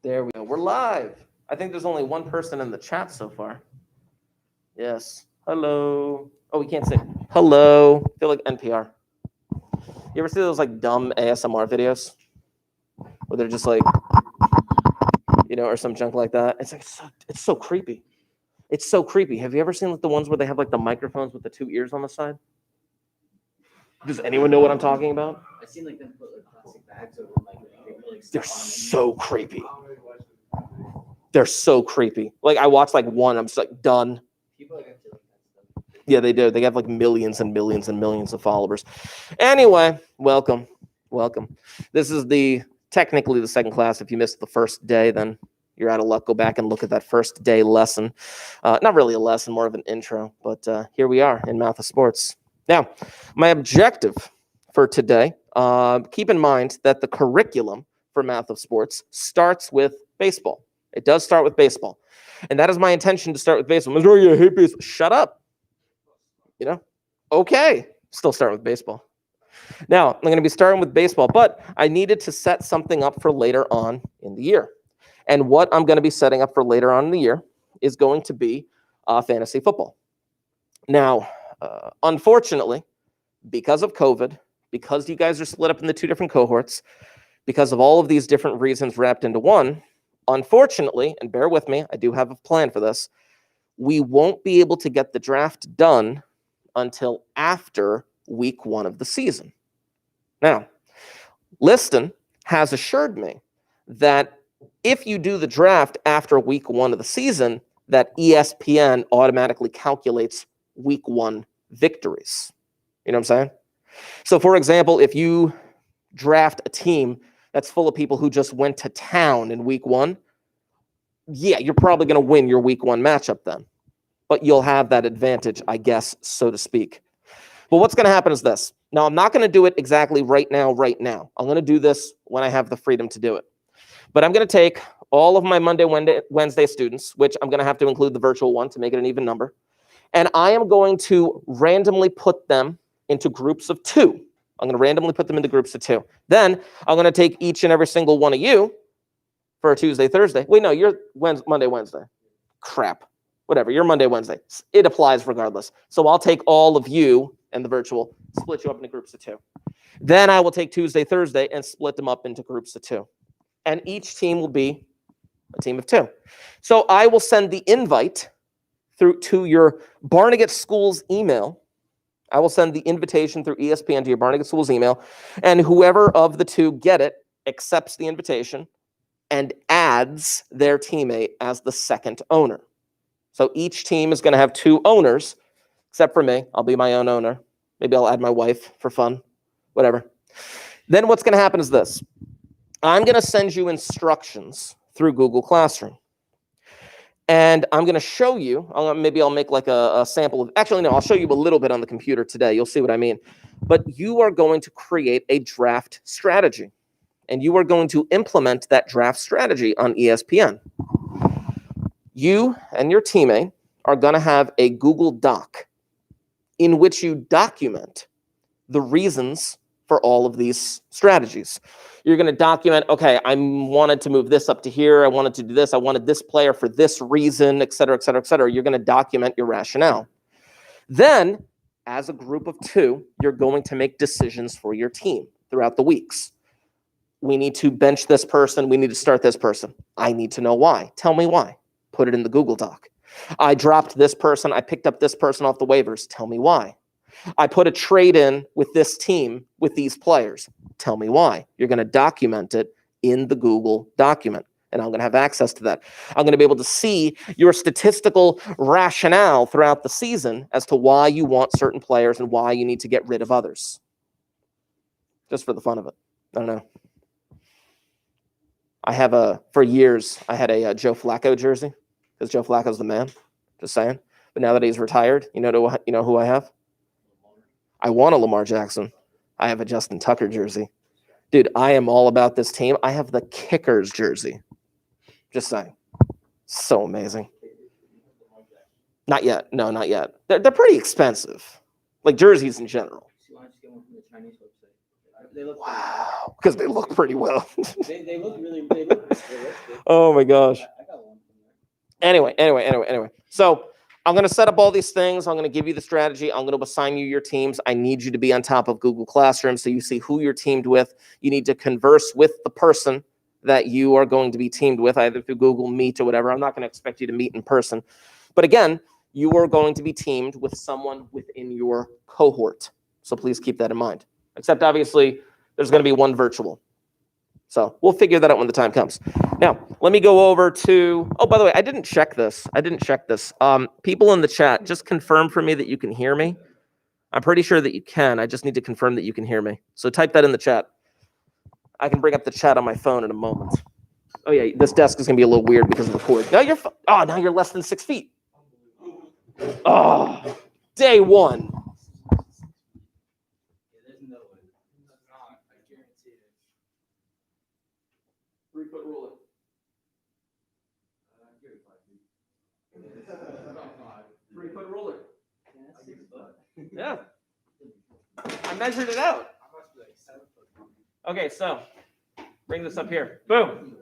There we go. We're live. I think there's only one person in the chat so far. Yes. Hello. Oh, we can't say hello. I feel like NPR. You ever see those like dumb ASMR videos where they're just like, or some junk like that? It's like it's so creepy. It's so creepy. Have you ever seen like the ones where they have like the microphones with the two ears on the side? Does anyone know what I'm talking about? I've seen like them put like plastic bags over They're so creepy. They're so creepy. Like I watched like one, I'm just like done. People like that stuff. Yeah, they do. They have like millions and millions and millions of followers. Anyway, welcome. This is technically the second class. If you missed the first day, then you're out of luck. Go back and look at that first day lesson. Not really a lesson, more of an intro. But here we are in Math of Sports. Now, my objective for today, keep in mind that the curriculum for Math of Sports starts with baseball. It does start with baseball. And that is my intention to start with baseball. Missouri, I hate baseball. Shut up. Okay. Still start with baseball. Now, I'm going to be starting with baseball, but I needed to set something up for later on in the year. And what I'm going to be setting up for later on in the year is going to be fantasy football. Now, unfortunately, because of COVID, because you guys are split up into two different cohorts, because of all of these different reasons wrapped into one, unfortunately, and bear with me, I do have a plan for this, we won't be able to get the draft done until after week 1 of the season. Now, Liston has assured me that if you do the draft after week 1 of the season, that ESPN automatically calculates week 1 victories. You know what I'm saying? So, for example, if you draft a team that's full of people who just went to town in week 1, yeah, you're probably going to win your week 1 matchup then. But you'll have that advantage, I guess, so to speak. But what's going to happen is this. Now, I'm not going to do it exactly right now. I'm going to do this when I have the freedom to do it. But I'm going to take all of my Monday, Wednesday students, which I'm going to have to include the virtual one to make it an even number. And I am going to randomly put them into groups of 2. I'm going to randomly put them into groups of 2. Then I'm going to take each and every single one of you for a Tuesday, Thursday. Wait, no, you're Monday, Wednesday. Crap. Whatever, you're Monday, Wednesday. It applies regardless. So I'll take all of you and the virtual, split you up into groups of 2. Then I will take Tuesday, Thursday, and split them up into groups of 2. And each team will be a team of 2. So I will send the invite to your Barnegat School's email. I will send the invitation through ESPN to your Barnegat School's email. And whoever of the 2 get it accepts the invitation and adds their teammate as the second owner. So each team is going to have 2 owners, except for me. I'll be my own owner. Maybe I'll add my wife for fun, whatever. Then what's going to happen is this. I'm going to send you instructions through Google Classroom. And I'm going to show you, maybe I'll make like a sample of, actually, no, I'll show you a little bit on the computer today. You'll see what I mean. But you are going to create a draft strategy. And you are going to implement that draft strategy on ESPN. You and your teammate are going to have a Google Doc in which you document the reasons for all of these strategies. You're going to document, okay, I wanted to move this up to here. I wanted to do this. I wanted this player for this reason, et cetera, et cetera, et cetera. You're going to document your rationale. Then, as a group of 2, you're going to make decisions for your team throughout the weeks. We need to bench this person. We need to start this person. I need to know why. Tell me why. Put it in the Google Doc. I dropped this person. I picked up this person off the waivers. Tell me why. I put a trade in with this team with these players. Tell me why. You're going to document it in the Google document, and I'm going to have access to that. I'm going to be able to see your statistical rationale throughout the season as to why you want certain players and why you need to get rid of others. Just for the fun of it. I don't know. For years, I had a Joe Flacco jersey because Joe Flacco's the man. Just saying. But now that he's retired, you know who I have? I want a Lamar Jackson. I have a Justin Tucker jersey. Dude, I am all about this team. I have the Kickers jersey. Just saying. So amazing. Not yet. No, not yet. They're pretty expensive. Like jerseys in general. They look. Wow, because they look pretty well. They look really. They look realistic. Oh my gosh. I got one from there. Anyway. So I'm going to set up all these things. I'm going to give you the strategy. I'm going to assign you your teams. I need you to be on top of Google Classroom so you see who you're teamed with. You need to converse with the person that you are going to be teamed with, either through Google Meet or whatever. I'm not going to expect you to meet in person. But again, you are going to be teamed with someone within your cohort. So please keep that in mind. Except obviously, there's going to be one virtual. So we'll figure that out when the time comes. Now, let me go over to, oh, by the way, I didn't check this. People in the chat, just confirm for me that you can hear me. I'm pretty sure that you can. I just need to confirm that you can hear me. So type that in the chat. I can bring up the chat on my phone in a moment. Oh yeah, this desk is gonna be a little weird because of the cord. Now you're less than 6 feet. Oh, day one. Yeah, there's no way. It's not. I guarantee it. 3-foot ruler. Give it 5 feet. About 5. 3-foot ruler. Yeah, that's 6 foot. Yeah. I measured it out. I must be like 7 foot. Okay, so bring this up here. Boom.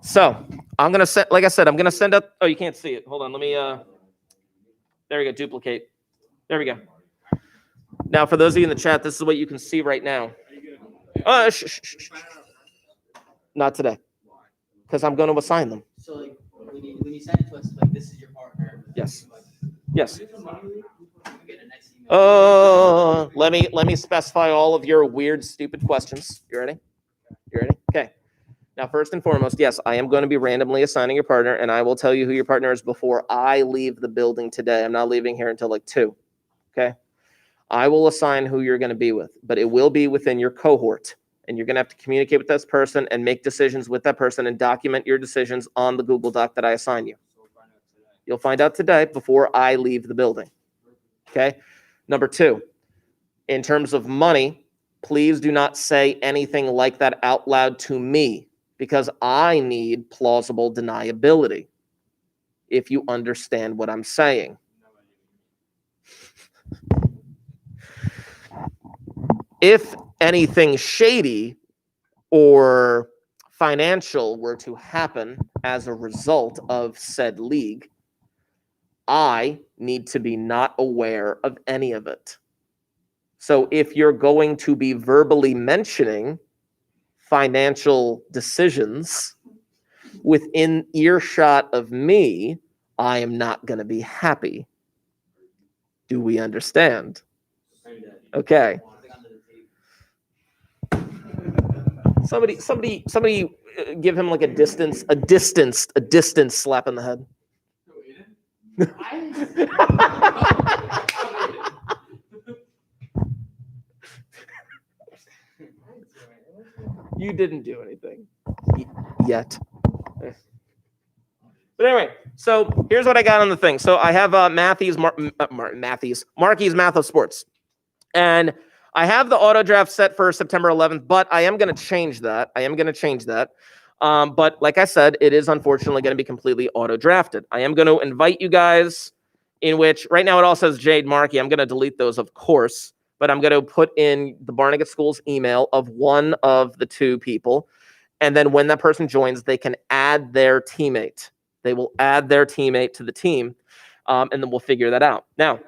So I'm gonna set, like I said, I'm gonna send up. Oh, you can't see it. Hold on. Let me. There we go. Duplicate. There we go. Now, for those of you in the chat, this is what you can see right now. Shh. Not today, because I'm going to assign them. So like when you send it to us, like this is your partner. Yes. Yes. We get a nice email. Let me specify all of your weird, stupid questions. You ready? Okay. Now, first and foremost, yes, I am going to be randomly assigning your partner, and I will tell you who your partner is before I leave the building today. I'm not leaving here until like 2. Okay. I will assign who you're going to be with, but it will be within your cohort, and you're going to have to communicate with this person and make decisions with that person and document your decisions on the Google Doc that I assign you. You'll find out today before I leave the building. Okay. Number 2, in terms of money, please do not say anything like that out loud to me, because I need plausible deniability, if you understand what I'm saying. If anything shady or financial were to happen as a result of said league, I need to be not aware of any of it. So if you're going to be verbally mentioning financial decisions within earshot of me, I am not going to be happy. Do we understand? Okay. Somebody give him like a distance slap in the head. You didn't do anything yet. But anyway, so here's what I got on the thing. So I have Marky's Math of Sports. And I have the auto draft set for September 11th, but I am going to change that. But like I said, it is unfortunately going to be completely auto drafted. I am going to invite you guys, in which right now it all says Jade Markey. I'm going to delete those, of course, but I'm going to put in the Barnegat School's email of one of the 2 people. And then when that person joins, they can add their teammate. They will add their teammate to the team, and then we'll figure that out. Now,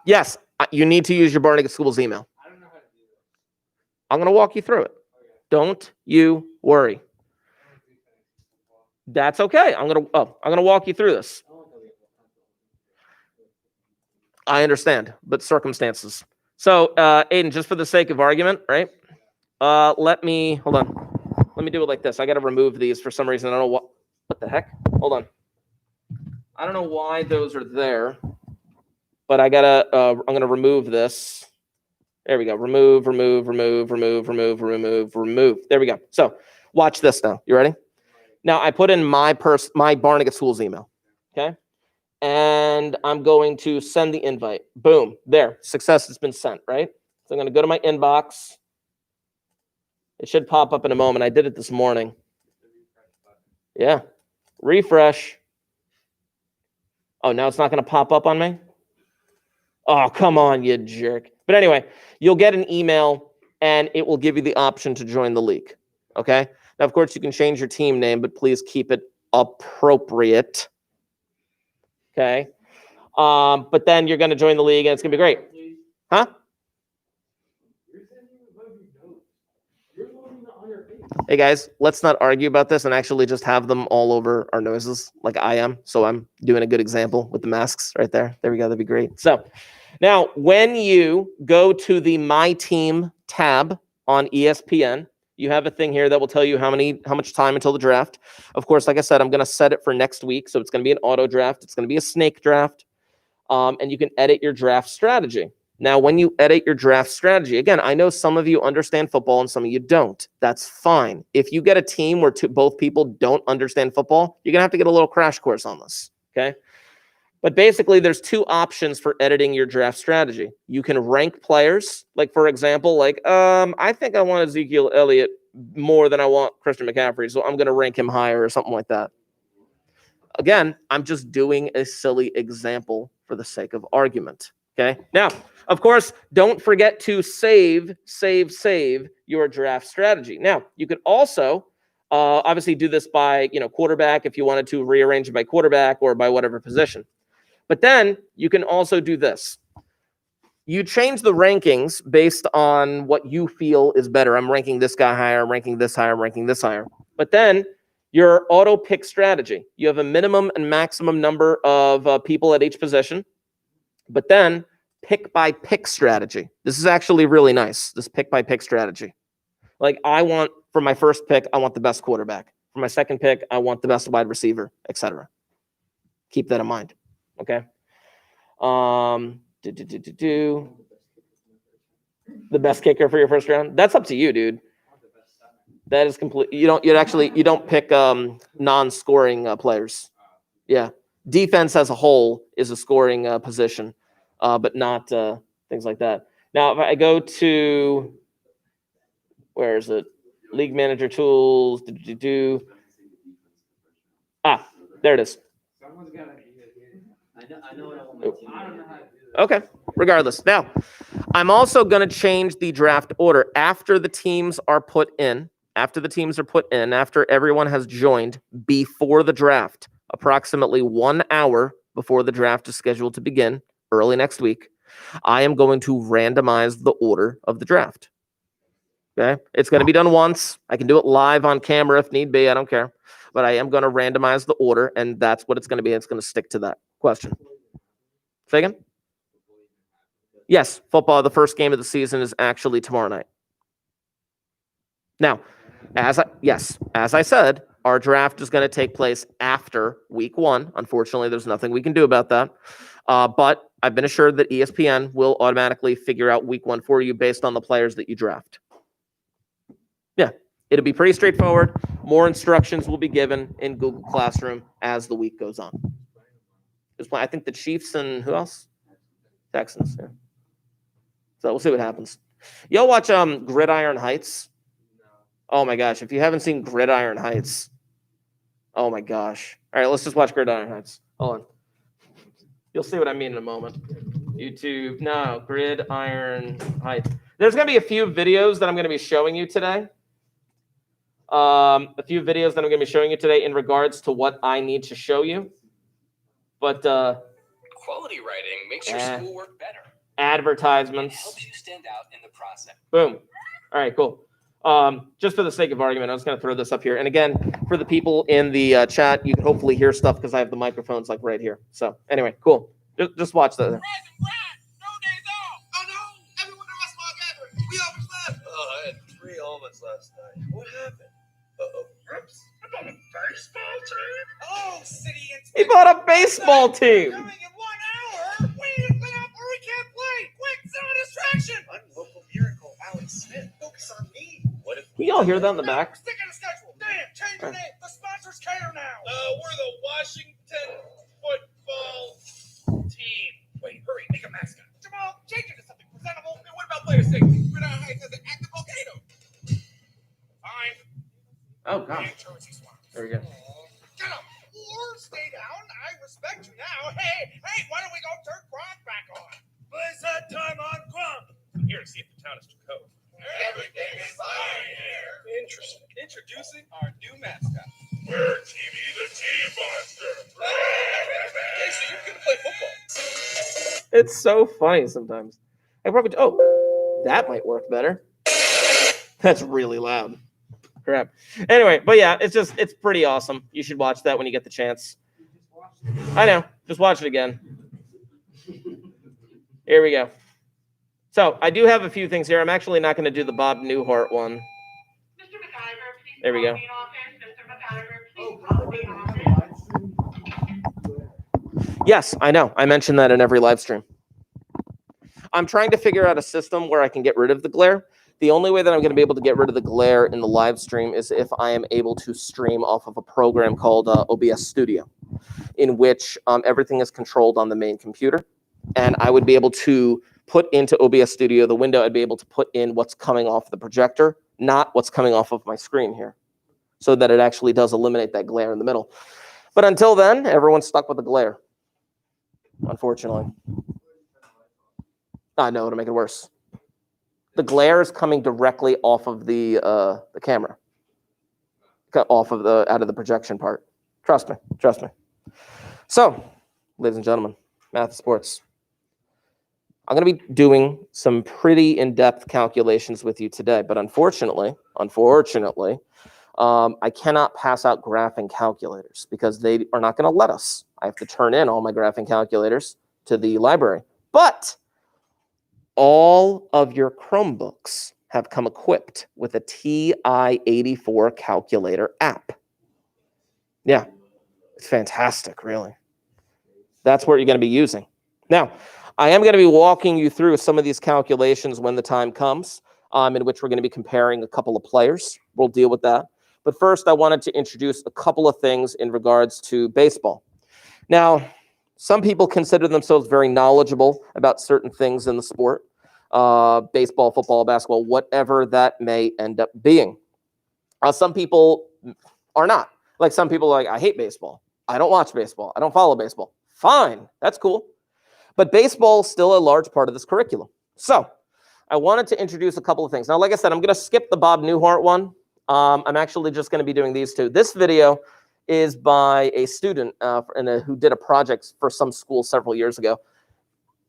yes, you need to use your Barnegat School's email. I don't know how to do that. I'm going to walk you through it. Don't you worry. That's okay. I'm going to walk you through this. I understand, but circumstances. So, Aiden, just for the sake of argument, right? Let me do it like this. I got to remove these for some reason. I don't know what the heck. Hold on. I don't know why those are there, but I'm going to remove this. There we go. Remove. There we go. So watch this now. You ready? Now I put in my Barnegat School's email. Okay. And I'm going to send the invite. Boom. There. Success has been sent, right? So I'm going to go to my inbox. It should pop up in a moment. I did it this morning. Yeah. Refresh. Oh, now it's not going to pop up on me? Oh, come on, you jerk. But anyway, you'll get an email and it will give you the option to join the league. Okay. Now, of course, you can change your team name, but please keep it appropriate. Okay. But then you're going to join the league and it's going to be great. Huh? Hey guys, let's not argue about this and actually just have them all over our noses like I am. So I'm doing a good example with the masks right there. There we go. That'd be great. So now when you go to the My Team tab on ESPN, you have a thing here that will tell you how much time until the draft. Of course, like I said, I'm going to set it for next week. So it's going to be an auto draft. It's going to be a snake draft. And you can edit your draft strategy. Now, when you edit your draft strategy, again, I know some of you understand football and some of you don't. That's fine. If you get a team where both people don't understand football, you're going to have to get a little crash course on this, okay? But basically, there's two options for editing your draft strategy. You can rank players. Like, for example, I think I want Ezekiel Elliott more than I want Christian McCaffrey, so I'm going to rank him higher or something like that. Again, I'm just doing a silly example for the sake of argument, okay? Now, of course, don't forget to save your draft strategy. Now, you could also obviously do this by, quarterback if you wanted to rearrange it by quarterback or by whatever position. But then you can also do this. You change the rankings based on what you feel is better. I'm ranking this guy higher, I'm ranking this higher, I'm ranking this higher. But then your auto pick strategy, you have a minimum and maximum number of people at each position. But then pick by pick strategy. This is actually really nice, this pick by pick strategy. Like for my first pick, I want the best quarterback. For my second pick, I want the best wide receiver, etc. Keep that in mind. Okay. The best kicker for your first round. That's up to you, dude. That is complete. You don't pick non-scoring players. Yeah. Defense as a whole is a scoring position, but not things like that. Now, if I go to, where is it? League Manager Tools. There it is. Okay, regardless. Now, I'm also going to change the draft order after the teams are put in. After everyone has joined, before the draft, approximately 1 hour before the draft is scheduled to begin, early next week, I am going to randomize the order of the draft. Okay? It's going to be done once. I can do it live on camera if need be. I don't care. But I am going to randomize the order, and that's what it's going to be. It's going to stick to that question. Say again? Yes, football, the first game of the season is actually tomorrow night. Now, as I said, our draft is going to take place after week 1. Unfortunately, there's nothing we can do about that. But I've been assured that ESPN will automatically figure out week 1 for you based on the players that you draft. Yeah, it'll be pretty straightforward. More instructions will be given in Google Classroom as the week goes on. I think the Chiefs and who else? Texans. Yeah. So we'll see what happens. Y'all watch Gridiron Heights? Oh my gosh, if you haven't seen Gridiron Heights, oh my gosh. All right, let's just watch Gridiron Heights. Hold on. You'll see what I mean in a moment. YouTube, no, Gridiron Heights. There's going to be a few videos that I'm going to be showing you today. In regards to what I need to show you. But quality writing makes your schoolwork better. Advertisements. It helps you stand out in the process. Boom. All right, cool. Just for the sake of argument, I'm just going to throw this up here. And again, for the people in the chat, you can hopefully hear stuff because I have the microphones like right here. So anyway, cool. Just watch that. No days off. Oh no, everyone in my small gathering. We overslept. Oh, I had 3 almonds last night. What happened? Oops. I bought a baseball team. Oh, city inspector. He bought a baseball team. Coming in 1 hour. We need to clean up or we can't play. Quick, zero distraction. I'm local miracle Alex Smith. Focus on me. What if Can you all hear that in the back? Stick on the schedule. Damn, change your name. The sponsors care now. we're the Washington football team. Wait, hurry, make a mascot. Jamal, change it to something presentable. And what about player safety? Gridiron Heights has an active volcano. Fine. Oh, gosh. There we go. Get up. Or stay down. I respect you now. Hey, why don't we go turn Gronk back on? But it's that time on Gronk. I'm here to see if the town is too cold. Everything is fine here. Interesting. Introducing our new mascot. We're TV the Team Monster. Okay, so you're gonna play football. It's so funny sometimes. I probably that might work better. That's really loud. Crap. Anyway, but yeah, it's pretty awesome. You should watch that when you get the chance. I know. Just watch it again. Here we go. So I do have a few things here. I'm actually not going to do the Bob Newhart one. There we go. Yes, I know. I mentioned that in every live stream. I'm trying to figure out a system where I can get rid of the glare. The only way that I'm going to be able to get rid of the glare in the live stream is if I am able to stream off of a program called OBS Studio, in which everything is controlled on the main computer. And I would be able to put into OBS Studio, the window, I'd be able to put in what's coming off the projector, not what's coming off of my screen here, so that it actually does eliminate that glare in the middle. But until then, everyone's stuck with the glare, unfortunately. I know, to make it worse. The glare is coming directly off of the camera, out of the projection part. Trust me. So, ladies and gentlemen, math sports. I'm going to be doing some pretty in-depth calculations with you today, but unfortunately, I cannot pass out graphing calculators because they are not going to let us. I have to turn in all my graphing calculators to the library. But all of your Chromebooks have come equipped with a TI-84 calculator app. Yeah, it's fantastic, really. That's what you're going to be using. Now, I am going to be walking you through some of these calculations when the time comes, in which we're going to be comparing a couple of players. We'll deal with that. But first, I wanted to introduce a couple of things in regards to baseball. Now, some people consider themselves very knowledgeable about certain things in the sport, baseball, football, basketball, whatever that may end up being. Some people are not. Like some people are like, I hate baseball. I don't watch baseball. I don't follow baseball. Fine, that's cool. But baseball is still a large part of this curriculum. So I wanted to introduce a couple of things. Now, like I said, I'm going to skip the Bob Newhart one. I'm actually just going to be doing these two. This video is by a student who did a project for some school several years ago.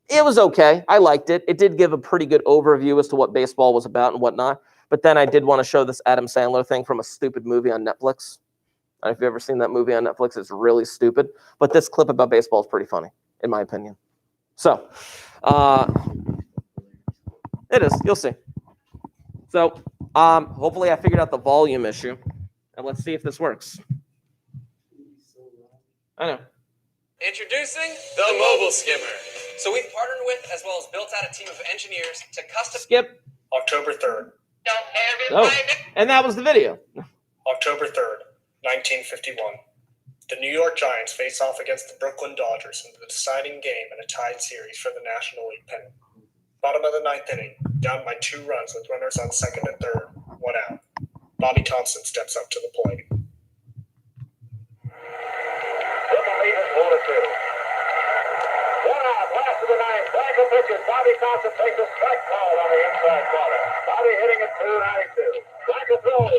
It was okay. I liked it. It did give a pretty good overview as to what baseball was about and whatnot. But then I did want to show this Adam Sandler thing from a stupid movie on Netflix. I don't know if you've ever seen that movie on Netflix. It's really stupid. But this clip about baseball is pretty funny, in my opinion. So, it is. You'll see. So, hopefully I figured out the volume issue. And let's see if this works. I know. Introducing the Mobile Skimmer. So we've partnered with, as well as built out a team of engineers to custom. Skip. October 3rd. Oh, and that was the video. October 3rd, 1951. The New York Giants face off against the Brooklyn Dodgers in the deciding game in a tied series for the National League pennant. Bottom of the ninth inning, down by 2 runs with runners on second and third, 1 out. Bobby Thompson steps up to the plate. Last of the ninth, back of pitches. Bobby Thompson takes a strike call on the inside corner. Bobby hitting at 292. Back of throw.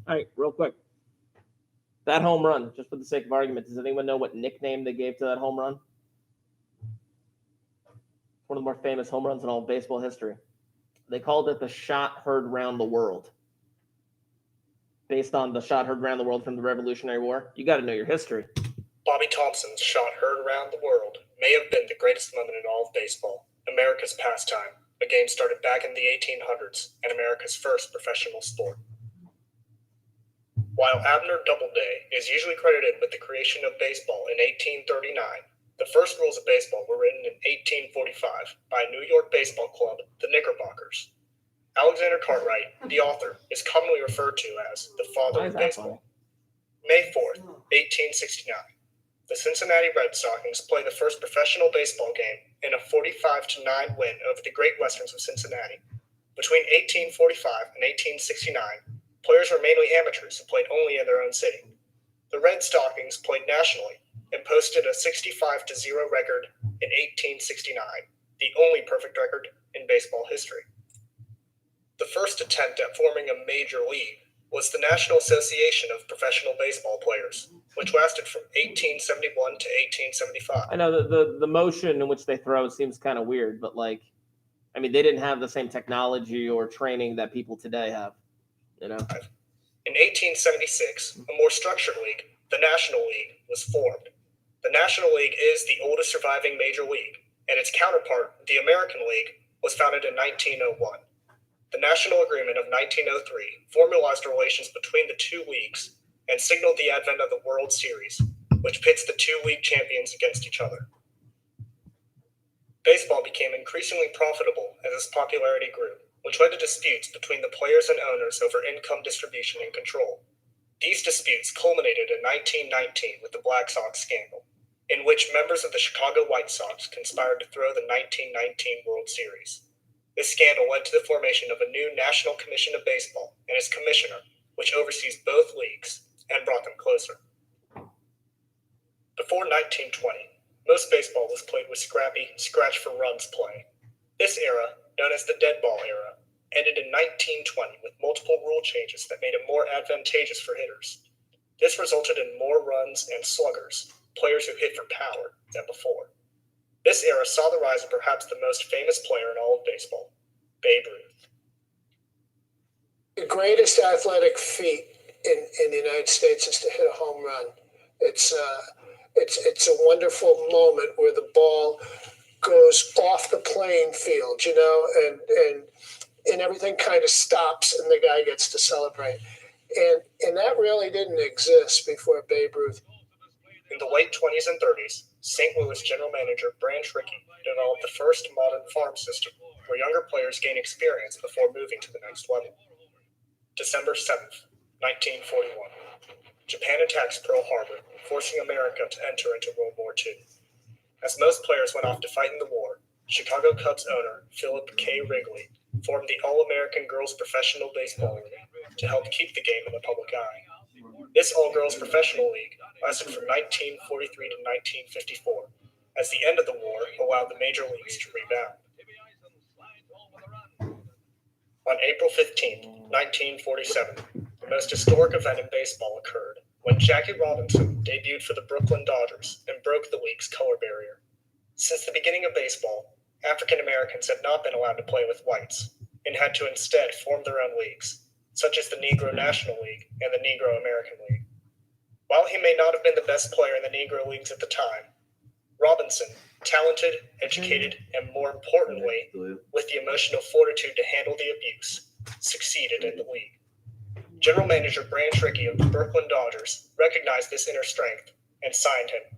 All right, real quick. That home run, just for the sake of argument, does anyone know what nickname they gave to that home run? One of the more famous home runs in all of baseball history. They called it the shot heard round the world. Based on the shot heard round the world from the Revolutionary War. You got to know your history. Bobby Thompson's shot heard around the world may have been the greatest moment in all of baseball, America's pastime, a game started back in the 1800s and America's first professional sport. While Abner Doubleday is usually credited with the creation of baseball in 1839, the first rules of baseball were written in 1845 by a New York baseball club, the Knickerbockers. Alexander Cartwright, the author, is commonly referred to as the father Why of is that baseball. funny? May 4th, 1869. The Cincinnati Red Stockings play the first professional baseball game in a 45-9 win over the Great Westerns of Cincinnati. Between 1845 and 1869, players were mainly amateurs who played only in their own city. The Red Stockings played nationally and posted a 65-0 record in 1869, the only perfect record in baseball history. The first attempt at forming a major league was the National Association of Professional Baseball Players, which lasted from 1871 to 1875. I know the motion in which they throw seems kind of weird, but like, I mean, they didn't have the same technology or training that people today have, you know? In 1876, a more structured league, the National League, was formed. The National League is the oldest surviving major league, and its counterpart, the American League, was founded in 1901. The National Agreement of 1903 formalized relations between the two leagues and signaled the advent of the World Series, which pits the two league champions against each other. Baseball became increasingly profitable as its popularity grew, which led to disputes between the players and owners over income distribution and control. These disputes culminated in 1919 with the Black Sox scandal, in which members of the Chicago White Sox conspired to throw the 1919 World Series. This scandal led to the formation of a new National Commission of Baseball and its commissioner, which oversees both leagues and brought them closer. Before 1920, most baseball was played with scrappy, scratch-for-runs play. This era, known as the dead ball era, ended in 1920 with multiple rule changes that made it more advantageous for hitters. This resulted in more runs and sluggers, players who hit for power, than before. This era saw the rise of perhaps the most famous player in all of baseball, Babe Ruth. The greatest athletic feat in the United States is to hit a home run. It's a wonderful moment where the ball goes off the playing field, you know, and everything kind of stops and the guy gets to celebrate. And that really didn't exist before Babe Ruth. In the late 20s and 30s, St. Louis general manager Branch Rickey developed the first modern farm system where younger players gain experience before moving to the next level. December 7th, 1941. Japan attacks Pearl Harbor, forcing America to enter into World War II. As most players went off to fight in the war, Chicago Cubs owner Philip K. Wrigley formed the All-American Girls Professional Baseball League to help keep the game in the public eye. This all-girls professional league lasted from 1943 to 1954, as the end of the war allowed the major leagues to rebound. On April 15, 1947, the most historic event in baseball occurred when Jackie Robinson debuted for the Brooklyn Dodgers and broke the league's color barrier. Since the beginning of baseball, African Americans had not been allowed to play with whites and had to instead form their own leagues, such as the Negro National League and the Negro American League. While he may not have been the best player in the Negro Leagues at the time, Robinson, talented, educated, and more importantly, with the emotional fortitude to handle the abuse, succeeded in the league. General manager Branch Rickey of the Brooklyn Dodgers recognized this inner strength and signed him.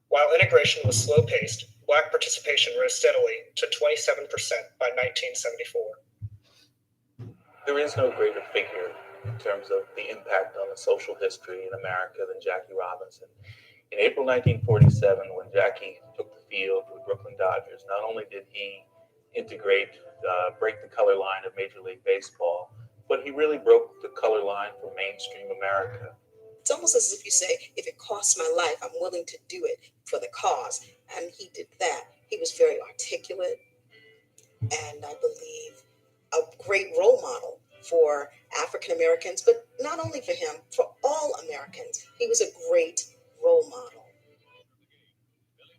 While integration was slow-paced, black participation rose steadily to 27% by 1974. There is no greater figure in terms of the impact on the social history in America than Jackie Robinson. In April 1947, when Jackie took the field for the Brooklyn Dodgers, not only did he break the color line of Major League Baseball, but he really broke the color line for mainstream America. It's almost as if you say, if it costs my life, I'm willing to do it for the cause. And he did that. He was very articulate and I believe a great role model for African Americans, but not only for him, for all Americans. He was a great role model.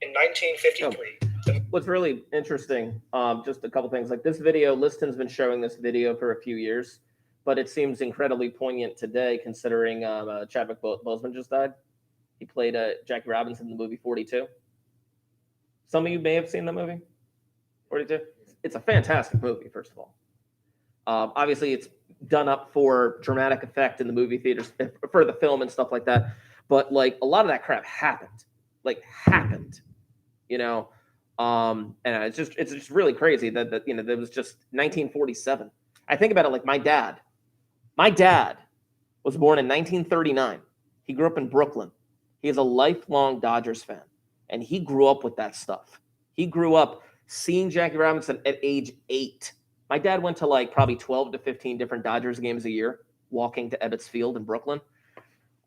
In 1953, What's really interesting, just a couple things, like this video, Liston's been showing this video for a few years, but it seems incredibly poignant today considering Chadwick Boseman just died. He played Jackie Robinson in the movie 42. Some of you may have seen the movie 42. It's a fantastic movie, first of all. Obviously, it's done up for dramatic effect in the movie theaters for the film and stuff like that. But like a lot of that crap happened, you know. And it's just really crazy that you know, that was just 1947. I think about it like my dad. My dad was born in 1939. He grew up in Brooklyn. He is a lifelong Dodgers fan, and he grew up with that stuff. He grew up seeing Jackie Robinson at age 8. My dad went to like probably 12 to 15 different Dodgers games a year, walking to Ebbets Field in Brooklyn.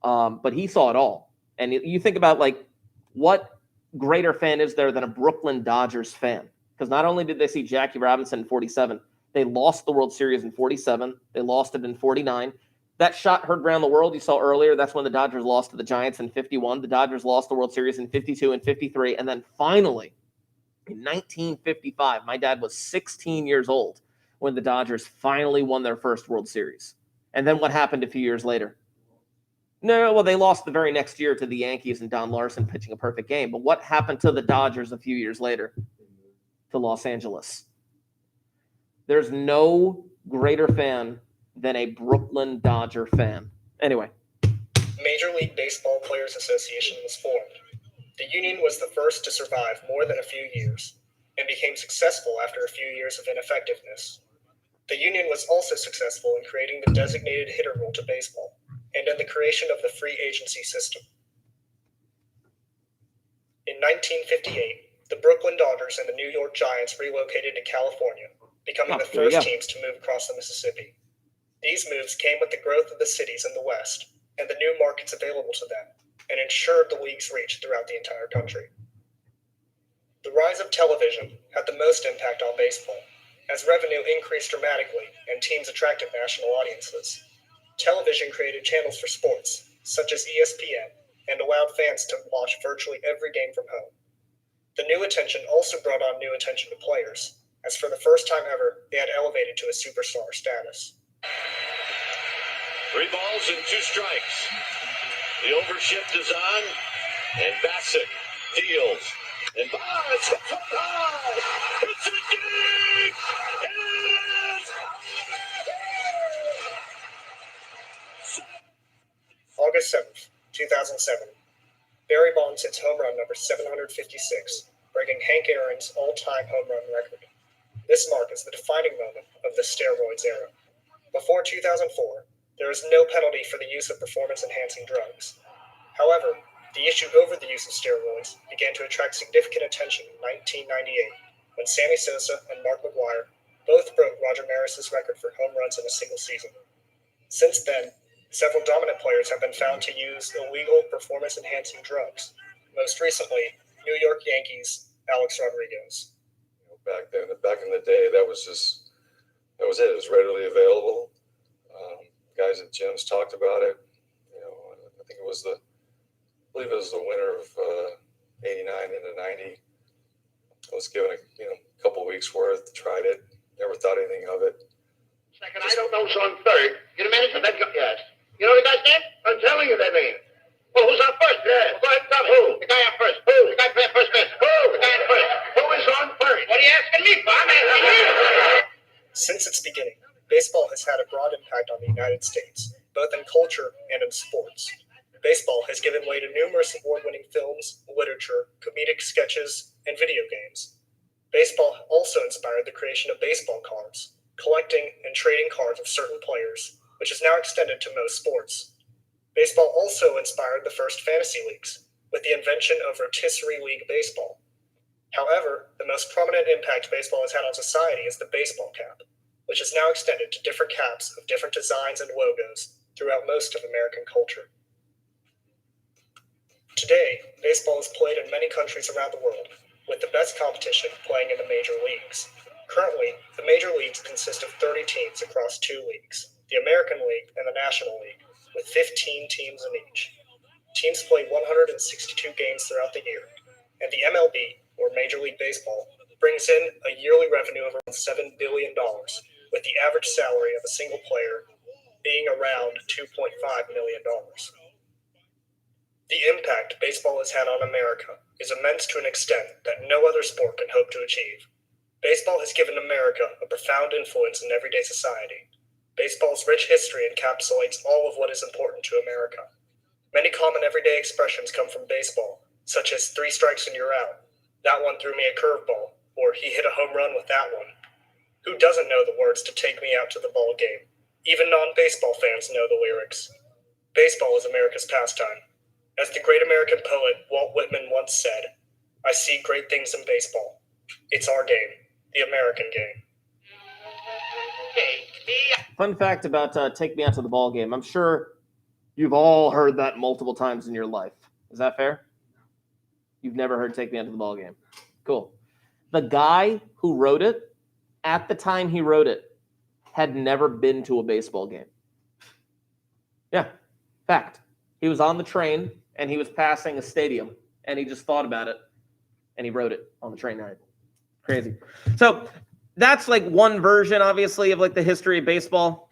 But he saw it all. And you think about like what greater fan is there than a Brooklyn Dodgers fan? Because not only did they see Jackie Robinson in 47, they lost the World Series in 47. They lost it in 49. That shot heard around the world you saw earlier. That's when the Dodgers lost to the Giants in 51. The Dodgers lost the World Series in 52 and 53. And then finally, in 1955, my dad was 16 years old when the Dodgers finally won their first World Series. And then what happened a few years later? No, well, they lost the very next year to the Yankees and Don Larson pitching a perfect game. But what happened to the Dodgers a few years later? To Los Angeles. There's no greater fan than a Brooklyn Dodger fan. Anyway. Major League Baseball Players Association was formed. The union was the first to survive more than a few years and became successful after a few years of ineffectiveness. The union was also successful in creating the designated hitter rule to baseball and in the creation of the free agency system. In 1958, the Brooklyn Dodgers and the New York Giants relocated to California, becoming the first teams to move across the Mississippi. These moves came with the growth of the cities in the West and the new markets available to them, and ensured the league's reach throughout the entire country. The rise of television had the most impact on baseball, as revenue increased dramatically and teams attracted national audiences. Television created channels for sports, such as ESPN, and allowed fans to watch virtually every game from home. The new attention also brought on new attention to players, as for the first time ever, they had elevated to a superstar status. 3 balls and 2 strikes. The overshift is on, and Bassett deals. And it's high! It's a dig! It is! August 7th, 2007. Barry Bonds hits home run number 756, breaking Hank Aaron's all-time home run record. This mark is the defining moment of the steroids era. Before 2004, there was no penalty for the use of performance-enhancing drugs. However, the issue over the use of steroids began to attract significant attention in 1998, when Sammy Sosa and Mark McGwire both broke Roger Maris's record for home runs in a single season. Since then, several dominant players have been found to use illegal performance-enhancing drugs. Most recently, New York Yankees' Alex Rodriguez. Back in the day, that was it. It was readily available. Guys at gyms talked about it. I think I believe it was the winter of '89 into '90. I was given a couple weeks worth, tried it, never thought anything of it. Second, I don't know, so I'm third. Get a manager? Yes. You know the guy's name? I'm telling you that name. Well, who's on first? Yeah. Well, go ahead and tell who. The guy on first. Who? The guy playing first base. Who? The guy on first. Who is on first? What are you asking me for? I'm asking you. Since its beginning, baseball has had a broad impact on the United States, both in culture and in sports. Baseball has given way to numerous award-winning films, literature, comedic sketches, and video games. Baseball also inspired the creation of baseball cards, collecting and trading cards of certain players, which is now extended to most sports. Baseball also inspired the first fantasy leagues, with the invention of rotisserie league baseball. However, the most prominent impact baseball has had on society is the baseball cap, which is now extended to different caps of different designs and logos throughout most of American culture. Today, baseball is played in many countries around the world, with the best competition playing in the major leagues. Currently, the major leagues consist of 30 teams across 2 leagues, the American League and the National League, with 15 teams in each. Teams play 162 games throughout the year, and the MLB, or Major League Baseball, brings in a yearly revenue of around $7 billion, with the average salary of a single player being around $2.5 million. The impact baseball has had on America is immense to an extent that no other sport can hope to achieve. Baseball has given America a profound influence in everyday society. Baseball's rich history encapsulates all of what is important to America. Many common everyday expressions come from baseball, such as 3 strikes and you're out, that one threw me a curveball, or he hit a home run with that one. Who doesn't know the words to Take Me Out to the Ball Game? Even non-baseball fans know the lyrics. Baseball is America's pastime. As the great American poet Walt Whitman once said, I see great things in baseball. It's our game, the American game. Fun fact about Take Me Out to the Ball Game. I'm sure you've all heard that multiple times in your life. Is that fair? You've never heard Take Me Out to the Ball Game. Cool. The guy who wrote it, at the time he wrote it, had never been to a baseball game. Yeah, fact. He was on the train, and he was passing a stadium, and he just thought about it, and he wrote it on the train ride. Crazy. So that's like one version, obviously, of like the history of baseball.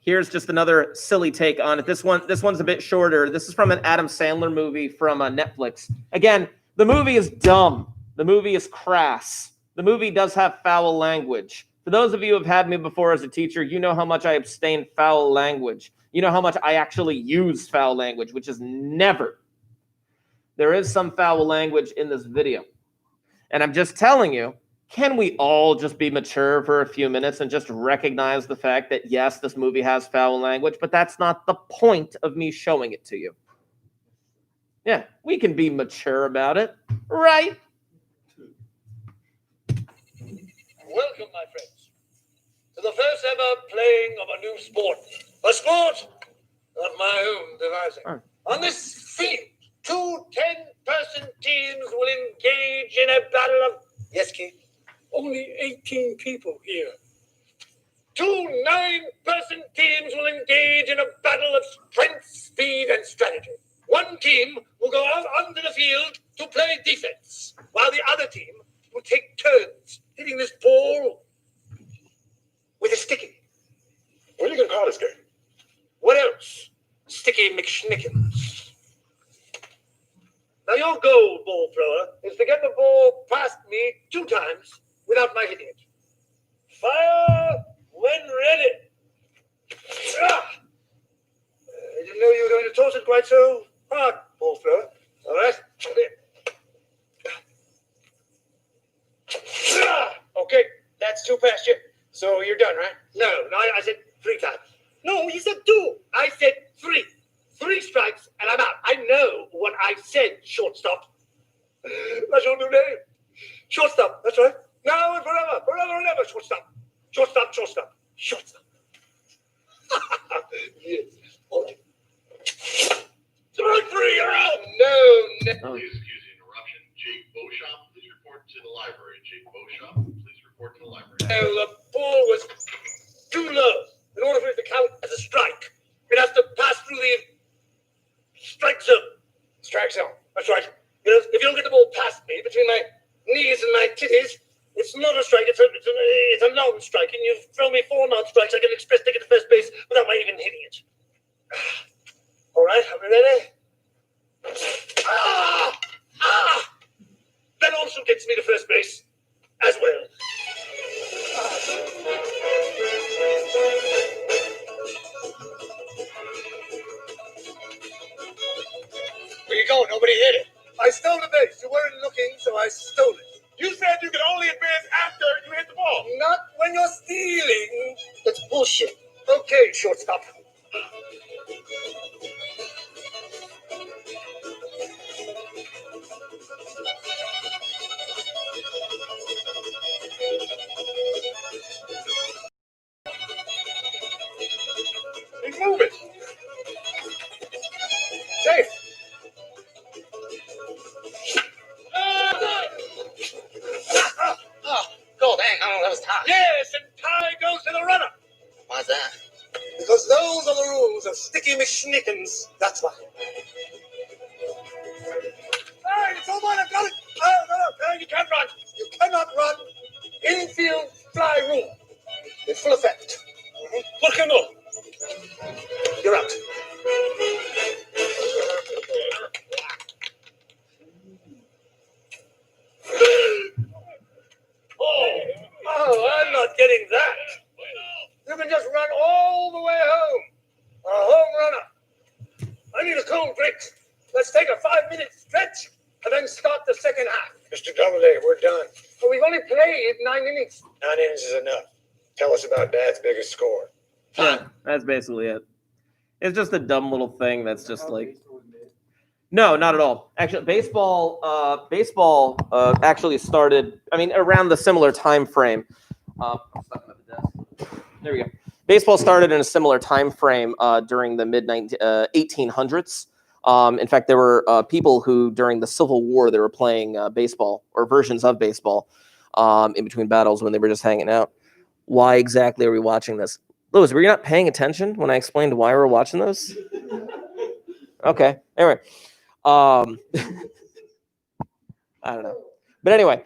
Here's just another silly take on it. This one's a bit shorter. This is from an Adam Sandler movie from Netflix. Again, the movie is dumb. The movie is crass. The movie does have foul language. For those of you who have had me before as a teacher, you know how much I abstain foul language. You know how much I actually use foul language, which is never. There is some foul language in this video. And I'm just telling you, can we all just be mature for a few minutes and just recognize the fact that, yes, this movie has foul language, but that's not the point of me showing it to you. Yeah, we can be mature about it, right? Welcome, my friends, to the first ever playing of a new sport. A sport of my own devising. Oh. On this field, 2 10-person teams will engage in a battle of... Yes, Keith? Only 18 people here. 2 9-person teams will engage in a battle of strength, speed, and strategy. One team will go out onto the field to play defense, while the other team will take turns hitting this ball with a sticky. What are you going to call this game? What else? Sticky McSchnickens. Now your goal, ball thrower, is to get the ball past me 2 times without my hitting it. Fire when ready. I didn't know you were going to toss it quite so hard, ball thrower. All right. Okay, that's 2 past you. So you're done, right? No, I said 3 times. No, you said 2. I said 3. 3 strikes and I'm out. I know what I said, shortstop. That's your new name. Shortstop, that's right. Now and forever, forever and ever, shortstop. Shortstop, shortstop, shortstop. Yes. All right. 3, you're out. No. Please excuse the interruption. Jake Beauchamp, please report to the library. Jake Beauchamp, please report to the library. No, the ball was too low. In order for it to count as a strike, it has to pass through the strike zone. Strike zone. That's right. You know, if you don't get the ball past me between my knees and my titties, it's not a strike. It's a non-strike. And you've thrown me 4 non-strikes. I can express ticket to first base without my even hitting it. All right, are we ready? That also gets me to first base as well. Where you going? Nobody hit it. I stole the base. You weren't looking, so I stole it. You said you could only advance after you hit the ball. Not when you're stealing. That's bullshit. Okay, shortstop. He's moving. Safe. Cool, dang, that was tight. Yes, and tie goes to the runner. Why's that? Because those are the rules of Sticky McSchnickens. That's why. Hey, it's all mine. I've got it. No, you can't run. You cannot run. Infield fly rule. In full effect. Look him up. You're out. Oh, I'm not getting that. You can just run all the way home. A home runner. I need a cold drink. Let's take a 5-minute stretch and then start the second half. Mr. Doubleday, we're done. But we've only played 9 innings. 9 innings is enough. Tell us about Dad's biggest score. Yeah, that's basically it. It's just a dumb little thing that's just like. No, not at all. Actually, baseball actually started. I mean, around the similar time frame. I'm stuck at the desk. There we go. Baseball started in a similar time frame during the mid 1800s. In fact, there were people who, during the Civil War, they were playing baseball or versions of baseball in between battles when they were just hanging out. Why exactly are we watching this? Louis, were you not paying attention when I explained why we're watching this? Okay. Anyway. I don't know. But anyway,